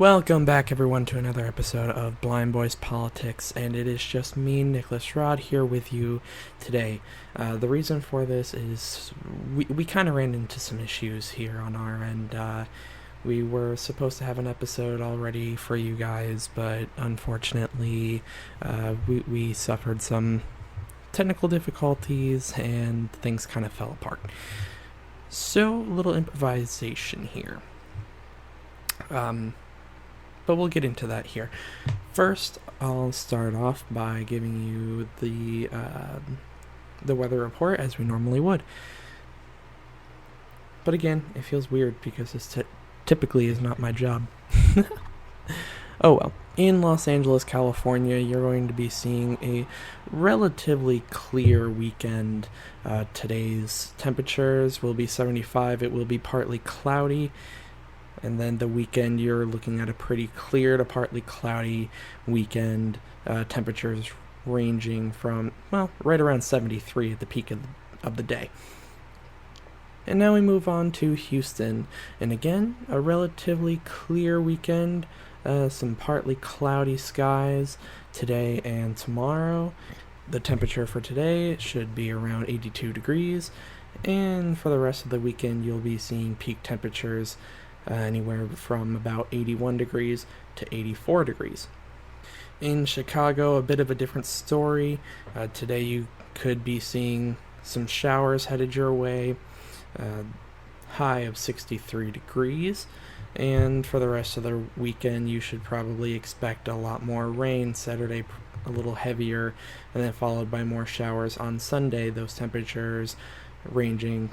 Welcome back, everyone, to another episode of Blind Boys Politics, and it is just me, Nicholas Rod, here with you today. The reason for this is we kind of ran into some issues here on our end. We were supposed to have an episode already for you guys, but unfortunately, we suffered some technical difficulties and things kind of fell apart. So, a little improvisation here. But we'll get into that here. First, I'll start off by giving you the weather report as we normally would. But again, it feels weird because this typically is not my job. Oh well. In Los Angeles, California, you're going to be seeing a relatively clear weekend. Today's temperatures will be 75. It will be partly cloudy. And then the weekend, you're looking at a pretty clear to partly cloudy weekend. Temperatures ranging from, well, right around 73 at the peak of the day. And now we move on to Houston. And again, a relatively clear weekend. Some partly cloudy skies today and tomorrow. The temperature for today should be around 82 degrees. And for the rest of the weekend, you'll be seeing peak temperatures anywhere from about 81 degrees to 84 degrees. In Chicago, a bit of a different story. Today you could be seeing some showers headed your way, high of 63 degrees. And for the rest of the weekend, you should probably expect a lot more rain. Saturday, a little heavier, and then followed by more showers on Sunday. Those temperatures ranging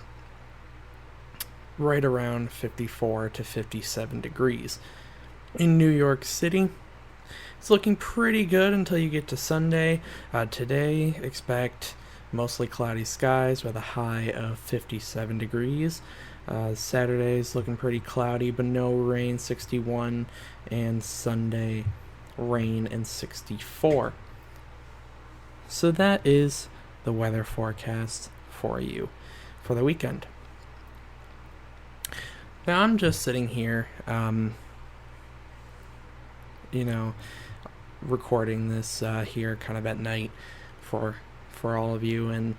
right around 54 to 57 degrees. In New York City, it's looking pretty good until you get to Sunday. Today, expect mostly cloudy skies with a high of 57 degrees. Saturday's looking pretty cloudy, but no rain, 61, and Sunday, rain and 64. So that is the weather forecast for you for the weekend. Now I'm just sitting here, recording this here kind of at night for all of you, and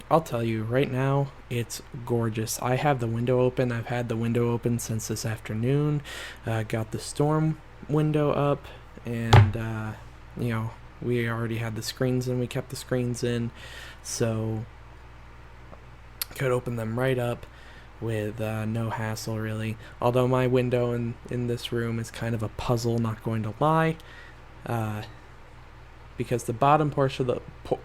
I'll tell you right now, it's gorgeous. I have the window open. I've had the window open since this afternoon. Got the storm window up, and we already had the screens in. We kept the screens in, so could open them right up with no hassle, really. Although my window in this room is kind of a puzzle, not going to lie, because the bottom portion of the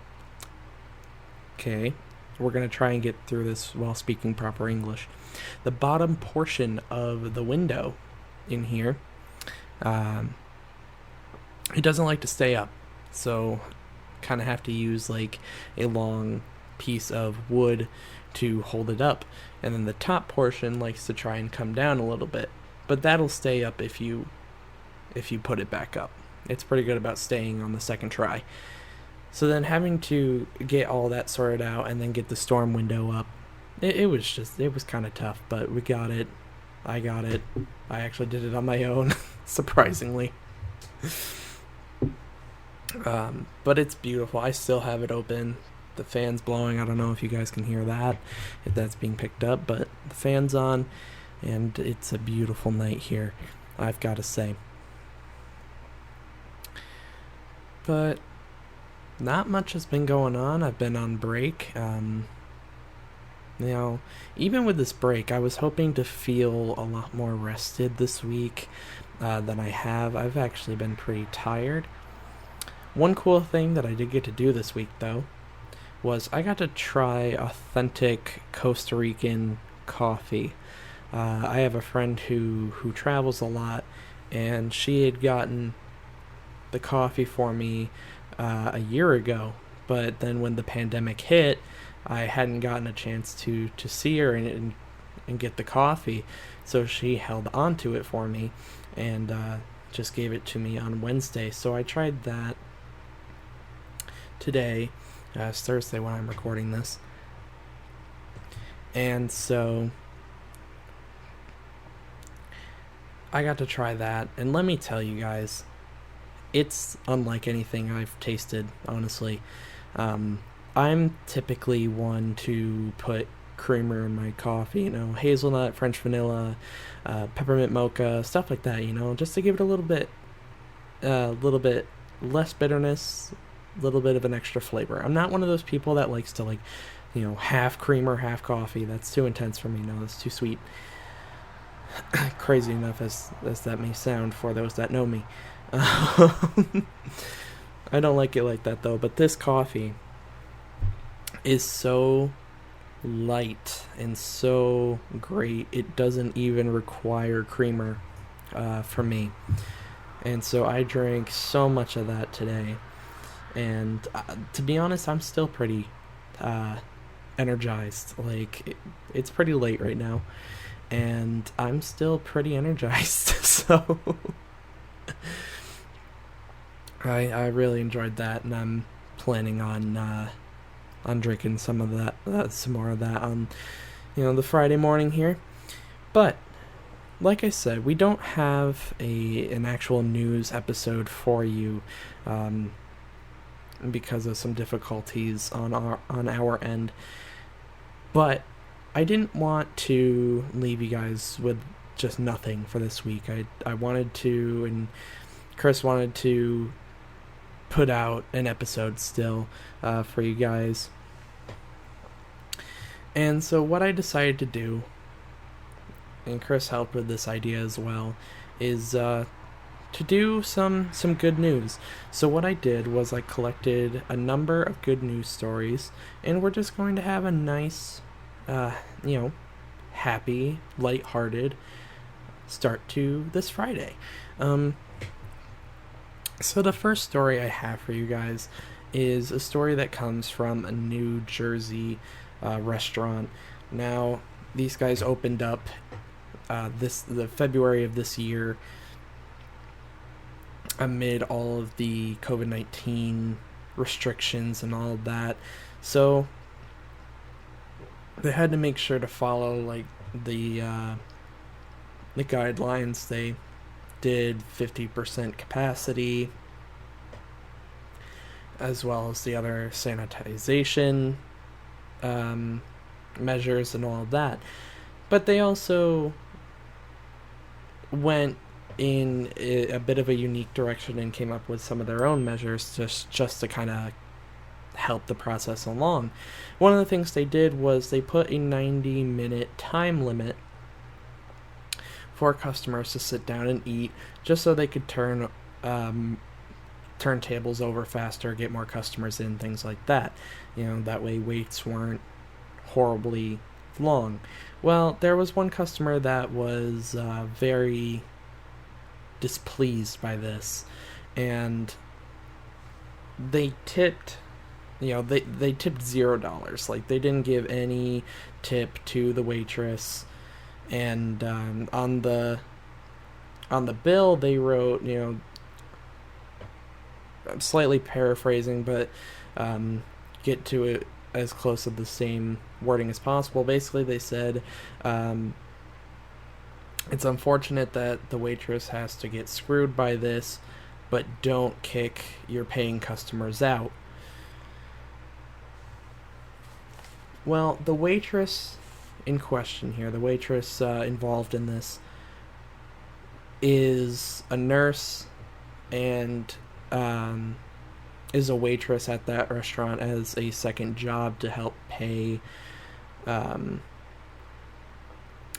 okay, we're going to try and get through this while speaking proper English. The bottom portion of the window in here, it doesn't like to stay up, so kind of have to use like a long piece of wood to hold it up, and then the top portion likes to try and come down a little bit, but that'll stay up if you put it back up. It's pretty good about staying on the second try. So then having to get all that sorted out and then get the storm window up, it was kind of tough, but we got it. I got it. I actually did it on my own, surprisingly. But it's beautiful. I still have it open. The fan's blowing. I don't know if you guys can hear that, if that's being picked up, but the fan's on, and it's a beautiful night here, I've got to say. But not much has been going on. I've been on break. Even with this break, I was hoping to feel a lot more rested this week than I have. I've actually been pretty tired. One cool thing that I did get to do this week, though, was I got to try authentic Costa Rican coffee. I have a friend who travels a lot, and she had gotten the coffee for me a year ago, but then when the pandemic hit, I hadn't gotten a chance to see her and get the coffee, so she held on to it for me and just gave it to me on Wednesday. So I tried that today. It's Thursday when I'm recording this. And so I got to try that, and let me tell you guys, it's unlike anything I've tasted, honestly. Um, I'm typically one to put creamer in my coffee, hazelnut, French vanilla, peppermint mocha, stuff like that, just to give it a little bit less bitterness, a little bit of an extra flavor. I'm not one of those people that likes to half creamer, half coffee. That's too intense for me. No, that's too sweet. Crazy enough as that may sound for those that know me. I don't like it like that though. But this coffee is so light and so great. It doesn't even require creamer for me. And so I drank so much of that today. And to be honest, I'm still pretty energized. It's pretty late right now. And I'm still pretty energized. So I really enjoyed that. And I'm planning on drinking some of that, some more of that on, the Friday morning here. But like I said, we don't have an actual news episode for you, because of some difficulties on our end. But I didn't want to leave you guys with just nothing for this week. I wanted to, and Chris wanted to put out an episode still for you guys. And so what I decided to do, and Chris helped with this idea as well, is to do some good news. So what I did was I collected a number of good news stories, and we're just going to have a nice, happy, lighthearted start to this Friday. So the first story I have for you guys is a story that comes from a New Jersey restaurant. Now, these guys opened up the February of this year amid all of the COVID-19 restrictions and all of that. So they had to make sure to follow the guidelines. They did 50% capacity, as well as the other sanitization measures and all of that. But they also went in a bit of a unique direction and came up with some of their own measures just to kind of help the process along. One of the things they did was they put a 90-minute time limit for customers to sit down and eat, just so they could turn tables over faster, get more customers in, things like that. That way waits weren't horribly long. Well, there was one customer that was very displeased by this, and they tipped they tipped $0. They didn't give any tip to the waitress. And on the bill they wrote, I'm slightly paraphrasing, but get to it as close to the same wording as possible. Basically, they said, it's unfortunate that the waitress has to get screwed by this, but don't kick your paying customers out. Well, the waitress in question here, the waitress involved in this, is a nurse and is a waitress at that restaurant as a second job to help pay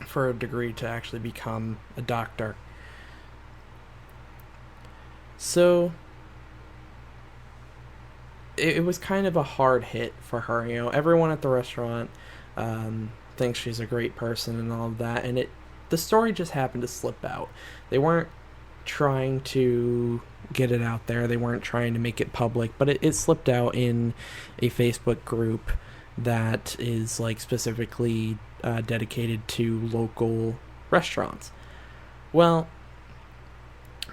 for a degree to actually become a doctor. So it was kind of a hard hit for her. Everyone at the restaurant thinks she's a great person and all of that, and the story just happened to slip out. They weren't trying to get it out there. They weren't trying to make it public, but it slipped out in a Facebook group that is specifically dedicated to local restaurants. Well,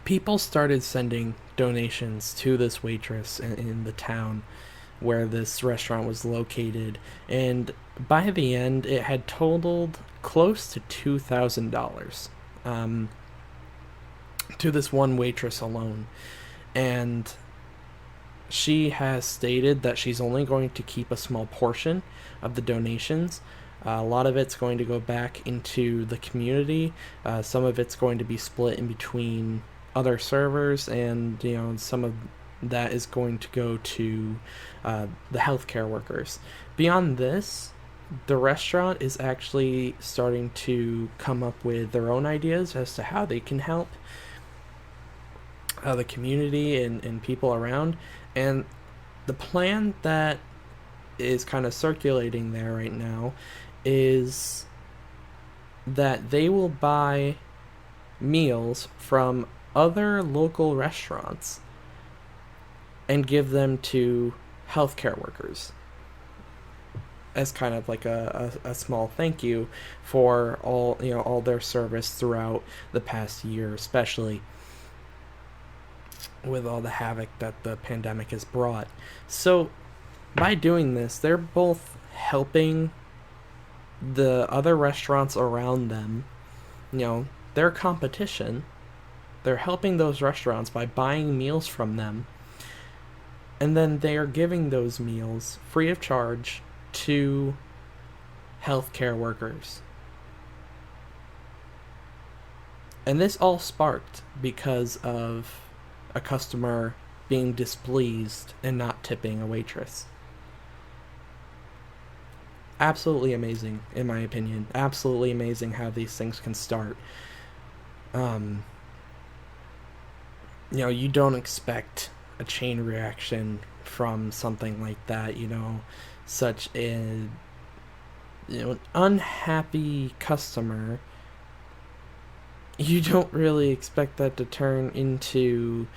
people started sending donations to this waitress in the town where this restaurant was located, and by the end it had totaled close to $2,000. to this one waitress alone. And she has stated that she's only going to keep a small portion of the donations. A lot of it's going to go back into the community. Some of it's going to be split in between other servers, and some of that is going to go to the healthcare workers. Beyond this, the restaurant is actually starting to come up with their own ideas as to how they can help the community and people around. And the plan that is kind of circulating there right now is that they will buy meals from other local restaurants and give them to healthcare workers as kind of like a small thank you for all their service throughout the past year, especially with all the havoc that the pandemic has brought. So by doing this, they're both helping the other restaurants around them, their competition. They're helping those restaurants by buying meals from them, and then they are giving those meals free of charge to healthcare workers. And this all sparked because of a customer being displeased and not tipping a waitress. Absolutely amazing, in my opinion. Absolutely amazing how these things can start. You don't expect a chain reaction from something like that, such an unhappy customer. You don't really expect that to turn into,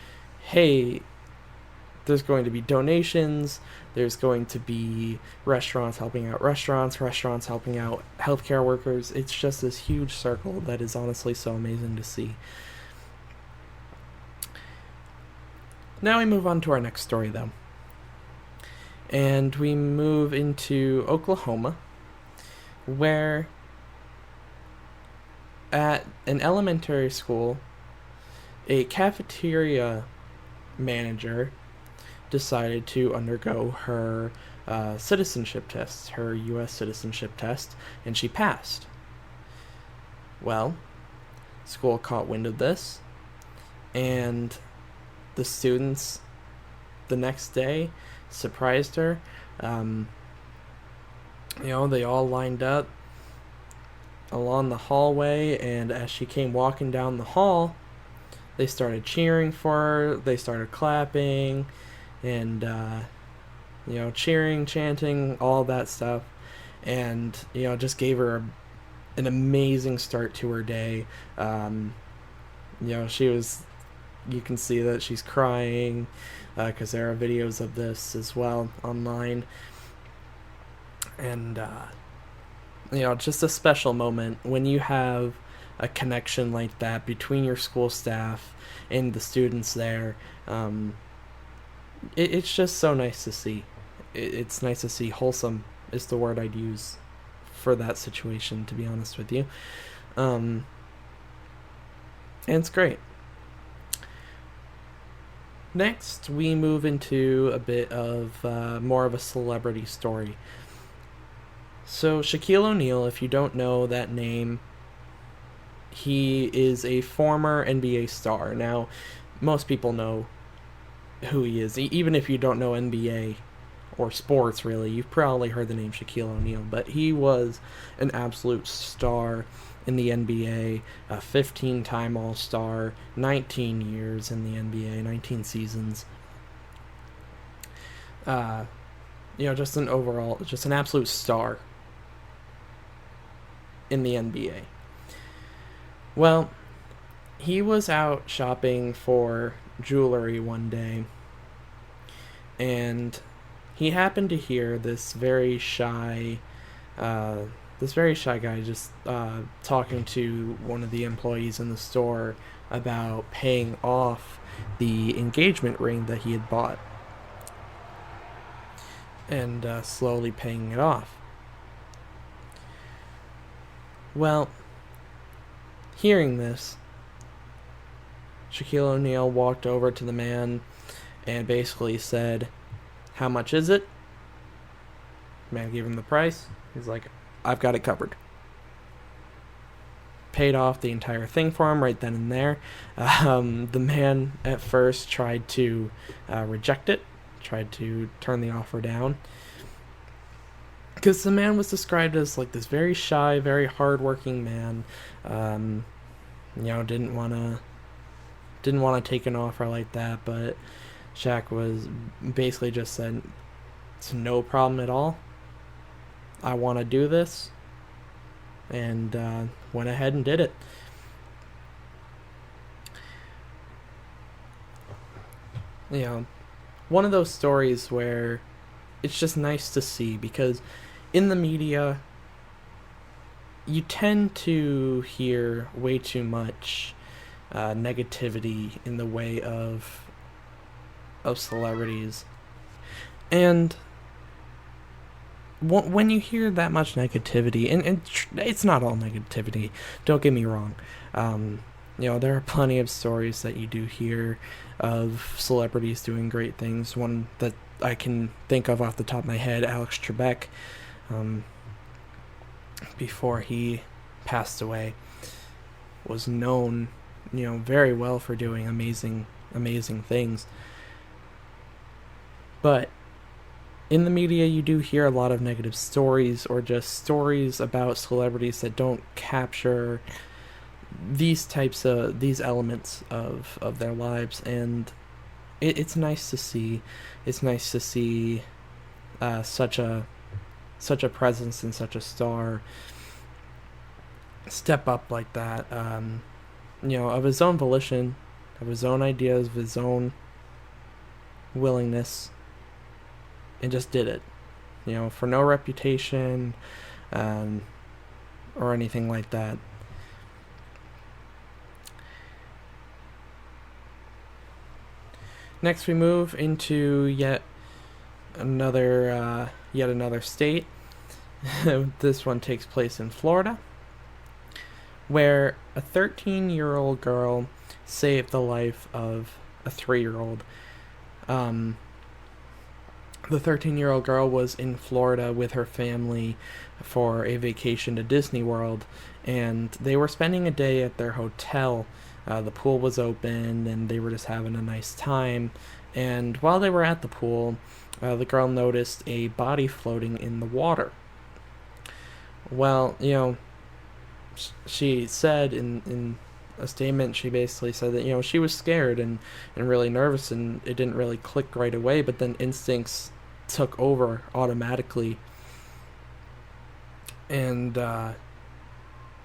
hey, there's going to be donations, there's going to be restaurants helping out restaurants helping out healthcare workers. It's just this huge circle that is honestly so amazing to see. Now we move on to our next story, though. And we move into Oklahoma, where at an elementary school, a cafeteria manager decided to undergo her citizenship test, her U.S. citizenship test, and she passed. Well, school caught wind of this, and the students the next day surprised her. They all lined up along the hallway, and as she came walking down the hall, they started cheering for her, they started clapping, and cheering, chanting, all that stuff, and just gave her an amazing start to her day. She was, you can see that she's crying, because there are videos of this as well online, and just a special moment when you have a connection like that between your school staff and the students there. It's just so nice to see. It's nice to see. Wholesome is the word I'd use for that situation, to be honest with you. And it's great. Next, we move into a bit of more of a celebrity story. So Shaquille O'Neal, if you don't know that name, he is a former NBA star. Now, most people know who he is. Even if you don't know NBA or sports, really, you've probably heard the name Shaquille O'Neal. But he was an absolute star in the NBA, a 15-time All-Star, 19 years in the NBA, 19 seasons. Just an absolute star in the NBA. Well, he was out shopping for jewelry one day, and he happened to hear this very shy guy just talking to one of the employees in the store about paying off the engagement ring that he had bought and slowly paying it off. Well, hearing this, Shaquille O'Neal walked over to the man and basically said, "How much is it?" Man gave him the price. He's like, "I've got it covered." Paid off the entire thing for him right then and there. The man at first tried to reject it, tried to turn the offer down, because the man was described as like this very shy, very hardworking man. Didn't want to take an offer like that, but Shaq was basically just said, "It's no problem at all. I want to do this," and went ahead and did it. One of those stories where it's just nice to see, because in the media you tend to hear way too much negativity in the way of celebrities, and when you hear that much negativity, and it's not all negativity, don't get me wrong, there are plenty of stories that you do hear of celebrities doing great things. One that I can think of off the top of my head, Alex Trebek, before he passed away, was known, very well for doing amazing things. But in the media, you do hear a lot of negative stories, or just stories about celebrities that don't capture these elements of their lives, and it's nice to see. It's nice to see such a presence and such a star step up like that, of his own volition, of his own ideas, of his own willingness, and just did it, for no reputation or anything like that. Next, we move into yet another state. This one takes place in Florida, where a 13-year-old girl saved the life of a 3-year-old. The 13-year-old girl was in Florida with her family for a vacation to Disney World, and they were spending a day at their hotel. The pool was open, and they were just having a nice time. And while they were at the pool, the girl noticed a body floating in the water. Well, she said in a statement, she basically said that, she was scared and really nervous, and it didn't really click right away, but then instincts took over automatically, and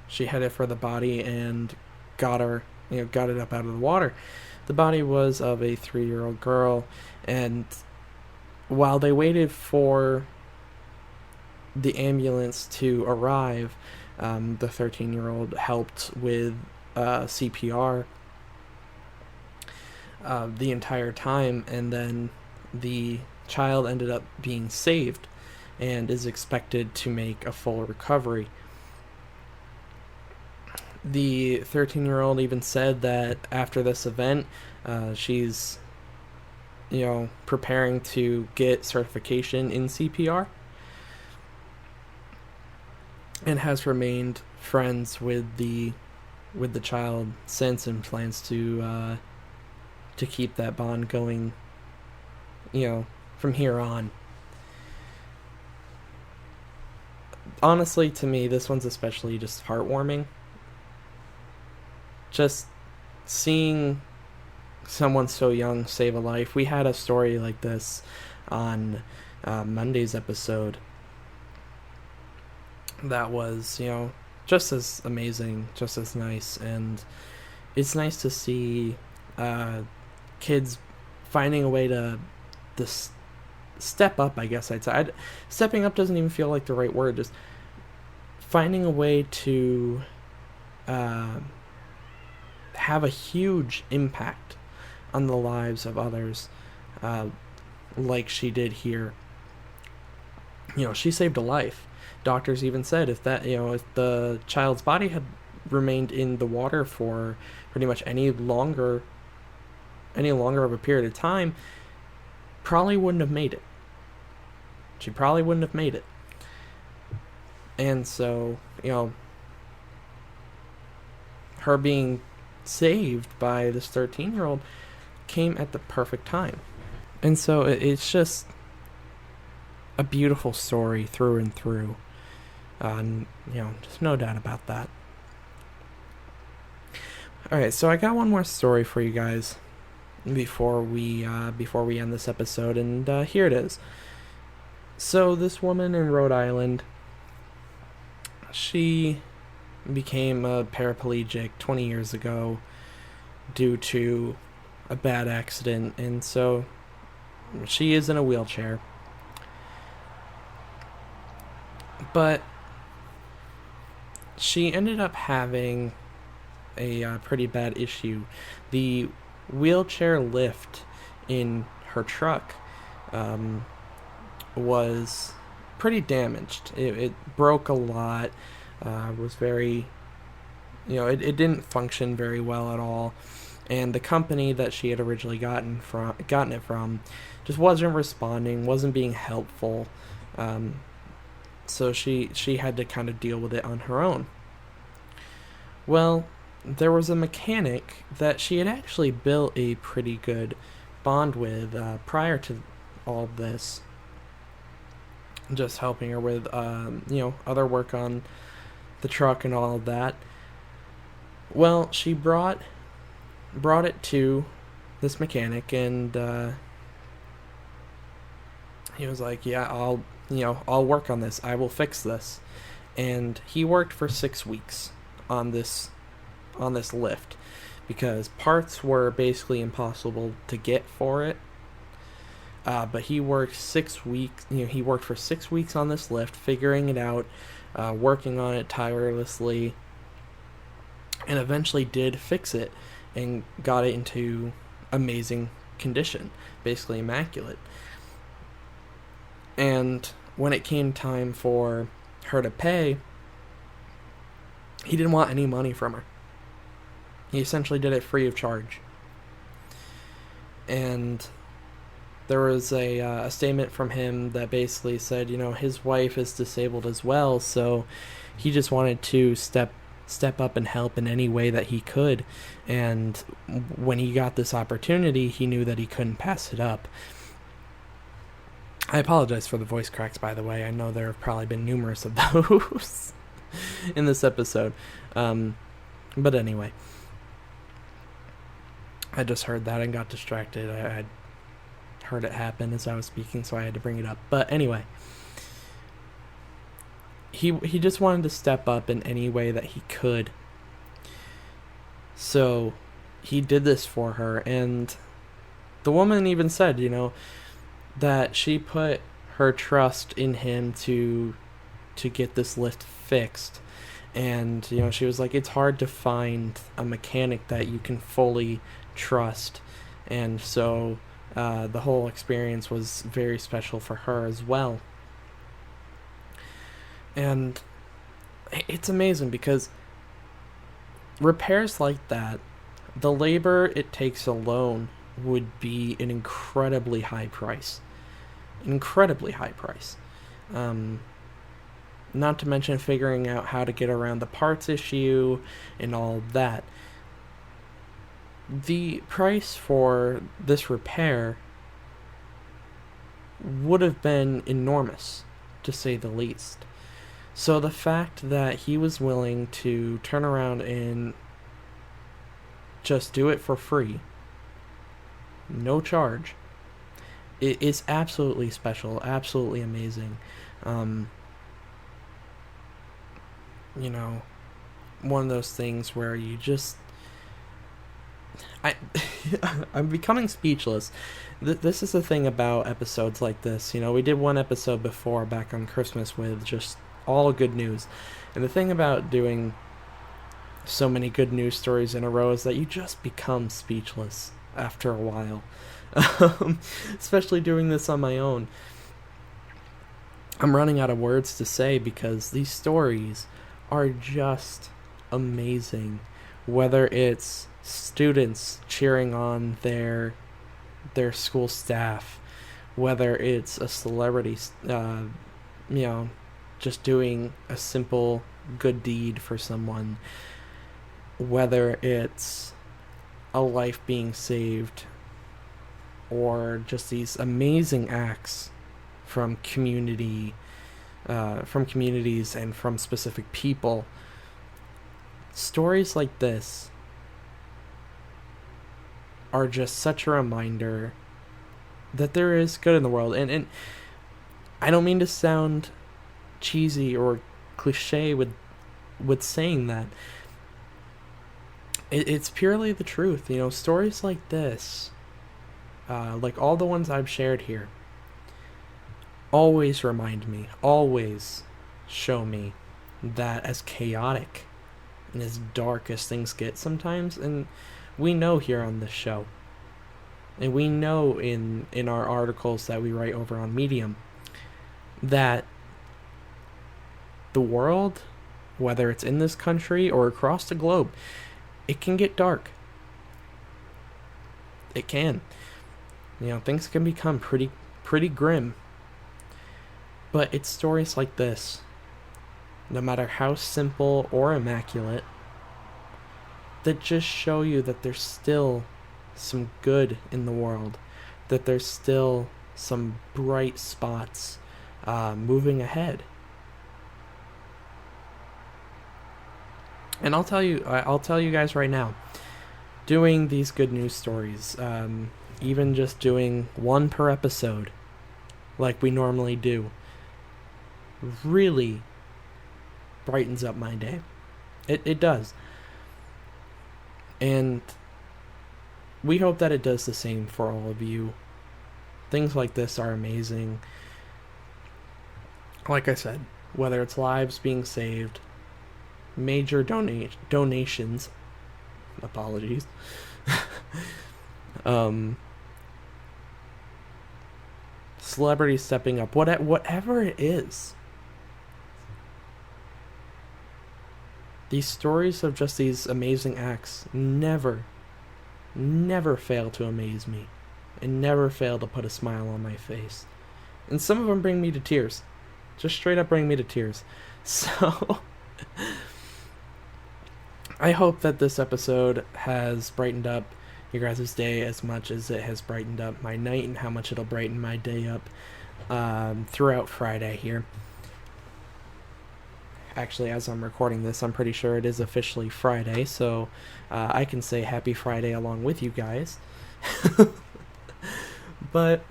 she headed for the body and got it up out of the water. The body was of a 3-year-old girl, and while they waited for the ambulance to arrive, the 13-year-old helped with CPR the entire time, and then the child ended up being saved and is expected to make a full recovery. The 13-year-old even said that after this event, she's preparing to get certification in CPR, and has remained friends with the child since, and plans to keep that bond going, from here on. Honestly, to me, this one's especially just heartwarming. Just seeing someone so young save a life. We had a story like this on Monday's episode that was, just as amazing, just as nice, and it's nice to see kids finding a way to step up, I guess I'd say. Stepping up doesn't even feel like the right word, just finding a way to have a huge impact on the lives of others, like she did here. She saved a life. Doctors even said if the child's body had remained in the water for pretty much any longer any longer of a period of time, probably wouldn't have made it. She probably wouldn't have made it. And so, her being saved by this 13-year-old came at the perfect time. And so it's just a beautiful story through and through. Just no doubt about that. Alright, so I got one more story for you guys before we end this episode, and here it is. So this woman in Rhode Island, she became a paraplegic 20 years ago due to a bad accident, and so she is in a wheelchair. But she ended up having a pretty bad issue. The wheelchair lift in her truck was pretty damaged. It broke a lot. Was very, it didn't function very well at all. And the company that she had originally gotten it from just wasn't responding, wasn't being helpful. So she had to kind of deal with it on her own. Well, there was a mechanic that she had actually built a pretty good bond with prior to all of this, just helping her with other work on the truck and all of that. Well, she brought it to this mechanic, and he was like, "Yeah, I'll work on this. I will fix this." And he worked for 6 weeks on this lift because parts were basically impossible to get for it. But he worked 6 weeks. He worked for 6 weeks on this lift, figuring it out, working on it tirelessly, and eventually did fix it and got it into amazing condition, basically immaculate. And when it came time for her to pay, he didn't want any money from her. He essentially did it free of charge. And there was a statement from him that basically said, his wife is disabled as well, so he just wanted to step up and help in any way that he could. And when he got this opportunity, he knew that he couldn't pass it up. I apologize for the voice cracks, by the way. I know there have probably been numerous of those in this episode. But anyway, I just heard that and got distracted. I heard it happen as I was speaking, so I had to bring it up. But anyway, he just wanted to step up in any way that he could. So he did this for her, and the woman even said, that she put her trust in him to get this lift fixed. And she was like, it's hard to find a mechanic that you can fully trust. And so the whole experience was very special for her as well. And it's amazing because repairs like that, the labor it takes alone would be an incredibly high price. Not to mention figuring out how to get around the parts issue and all of that. The price for this repair would have been enormous, to say the least. So the fact that he was willing to turn around and just do it for free, no charge, it is absolutely special, absolutely amazing. One of those things where you just... I'm becoming speechless. This is the thing about episodes like this. We did one episode before back on Christmas with just all good news. And the thing about doing so many good news stories in a row is that you just become speechless after a while. Especially doing this on my own. I'm running out of words to say because these stories are just amazing. Whether it's students cheering on their school staff, whether it's a celebrity, you know, just doing a simple good deed for someone, whether it's a life being saved, or just these amazing acts from communities and from specific people. Stories like this are just such a reminder that there is good in the world. And I don't mean to sound cheesy or cliche with saying that. It's purely the truth. Stories like this, like all the ones I've shared here, always remind me, always show me that as chaotic and as dark as things get sometimes, and we know here on this show, and we know in our articles that we write over on Medium, that the world, whether it's in this country or across the globe, it can get dark. It can. Things can become pretty grim. But it's stories like this, no matter how simple or immaculate, that just show you that there's still some good in the world, that there's still some bright spots moving ahead. And I'll tell you guys right now, doing these good news stories, even just doing one per episode, like we normally do, really brightens up my day. It does. And we hope that it does the same for all of you. Things like this are amazing. Like I said, whether it's lives being saved, major donations, apologies, celebrities stepping up, whatever it is. These stories of just these amazing acts never fail to amaze me, and never fail to put a smile on my face. And some of them bring me to tears. Just straight up bring me to tears. So I hope that this episode has brightened up your guys' day as much as it has brightened up my night, and how much it'll brighten my day up throughout Friday here. Actually, as I'm recording this, I'm pretty sure it is officially Friday, so I can say happy Friday along with you guys. But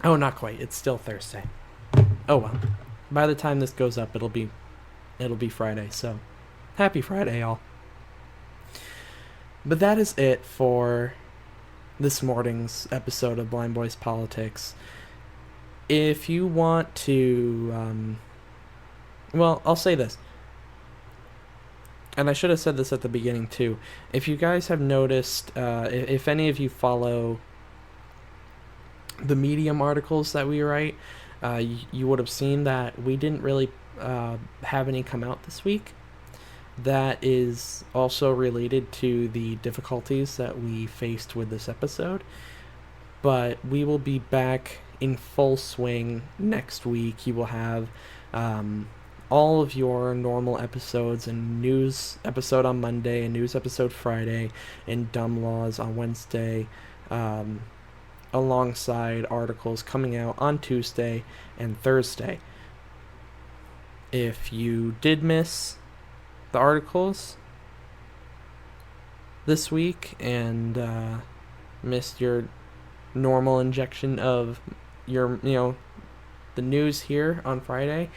oh, not quite. It's still Thursday. Oh well. By the time this goes up, it'll be Friday. So, happy Friday, y'all. But that is it for this morning's episode of Blind Boys Politics. If you want to, well, I'll say this, and I should have said this at the beginning too. If you guys have noticed, if any of you follow the Medium articles that we write, you would have seen that we didn't really have any come out this week. That is also related to the difficulties that we faced with this episode. But we will be back in full swing next week. You will have all of your normal episodes, and news episode on Monday, and news episode Friday, and Dumb Laws on Wednesday, alongside articles coming out on Tuesday and Thursday. If you did miss the articles this week and missed your normal injection of your, the news here on Friday,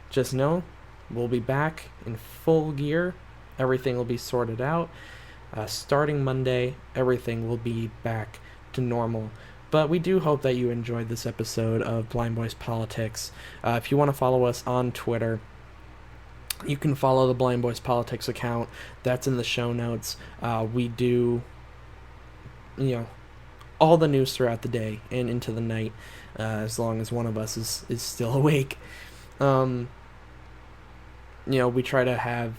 just know we'll be back in full gear. Everything will be sorted out. Starting Monday, everything will be back to normal. But we do hope that you enjoyed this episode of Blind Boys Politics. If you want to follow us on Twitter, you can follow the Blind Boys Politics account. That's in the show notes. We do, all the news throughout the day and into the night, as long as one of us is still awake. We try to have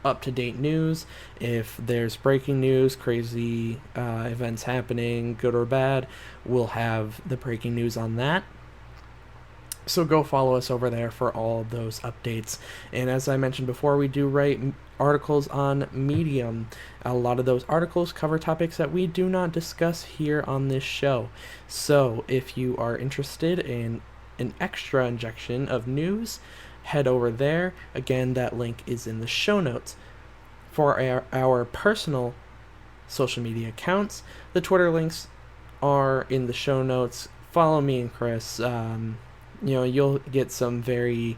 up-to-date news. If there's breaking news, crazy events happening, good or bad, we'll have the breaking news on that. So go follow us over there for all of those updates. And as I mentioned before, we do write articles on Medium. A lot of those articles cover topics that we do not discuss here on this show. So if you are interested in an extra injection of news, head over there. Again, that link is in the show notes. For our personal social media accounts, the Twitter links are in the show notes. Follow me and Chris. You'll get some very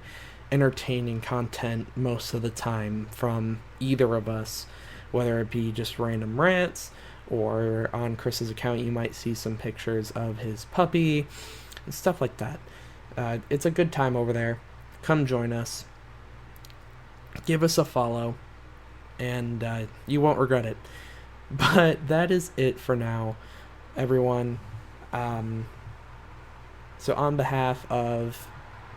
entertaining content most of the time from either of us, whether it be just random rants, or on Chris's account you might see some pictures of his puppy and stuff like that. It's a good time over there. Come join us. Give us a follow, and you won't regret it. But that is it for now, everyone. So on behalf of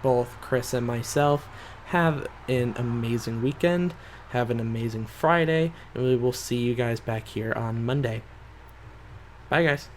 both Chris and myself, have an amazing weekend, have an amazing Friday, and we will see you guys back here on Monday. Bye, guys.